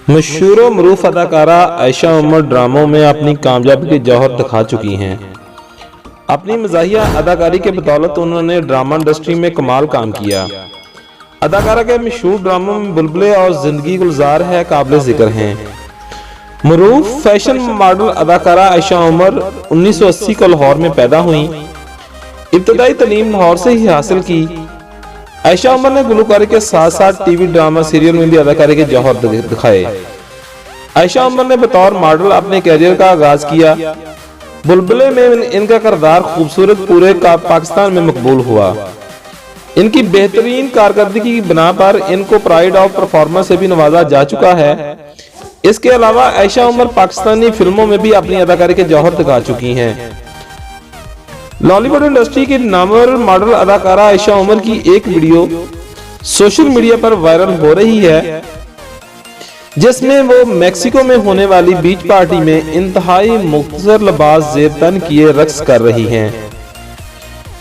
मशहूर व मरूफ अदाकारा आयशा उमर ड्रामों में अपनी कामयाबी के जौहर दिखा चुकी हैं। अपनी मज़ाहिया अदाकारी के बदौलत उन्होंने ड्रामा इंडस्ट्री में कमाल काम किया। अदाकारा के मशहूर ड्रामों में बुलबुले और जिंदगी गुलजार है काबिल जिक्र हैं। मरूफ फैशन मॉडल अदाकारा आयशा उमर 1980 को लाहौर में पैदा हुई। इब्तदाई तालीम लाहौर से ही हासिल की। आयशा उमर ने गुलकारी के साथ साथ टीवी ड्रामा सीरियल में भी अदाकारी के जौहर दिखाए। आयशा उमर ने बतौर मॉडल अपने कैरियर का आगाज किया। बुलबुले में इनका किरदार खूबसूरत पूरे पाकिस्तान में मकबूल हुआ। इनकी बेहतरीन कारकर्दगी की बिना पर इनको प्राइड ऑफ परफॉर्मेंस से भी नवाजा जा चुका है। इसके अलावा आयशा उमर पाकिस्तानी फिल्मों में भी अपनी अदाकारी के जौहर दिखा चुकी हैं। बॉलीवुड इंडस्ट्री की नामवर मॉडल अदाकारा आयशा उमर की एक वीडियो सोशल मीडिया पर वायरल हो रही है, जिसमें वो मेक्सिको में होने वाली बीच पार्टी में इंतहाई मुख्तसर लिबास ज़ेर तन किए रक्स कर रही हैं।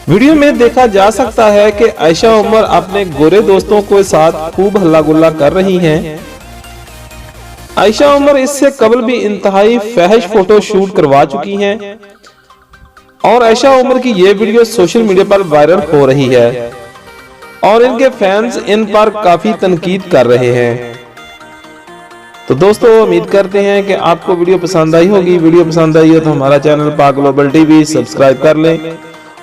वीडियो में देखा जा सकता है कि आयशा उमर अपने गोरे दोस्तों के साथ खूब हल्ला गुल्ला कर रही हैं। आयशा उमर इससे कबल भी इंतहाई फहश फोटो शूट करवा चुकी हैं और आयशा उमर की ये वीडियो सोशल मीडिया पर वायरल हो रही है और इनके फैंस इन पर काफी तनकीद कर रहे हैं। तो दोस्तों, उम्मीद करते हैं कि आपको वीडियो पसंद आई होगी। वीडियो पसंद आई हो तो हमारा चैनल पाक ग्लोबल टीवी सब्सक्राइब कर लें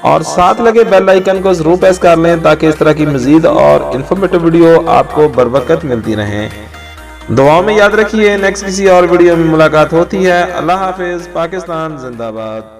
और साथ लगे बेल आइकन को जरूर प्रेस कर लें ताकि इस तरह की मजीद और इन्फॉर्मेटिव वीडियो आपको बर वक्त मिलती रहे। दुआओं में याद रखिए। नेक्स्ट किसी और वीडियो में मुलाकात होती है। अल्लाह हाफिज। पाकिस्तान जिंदाबाद।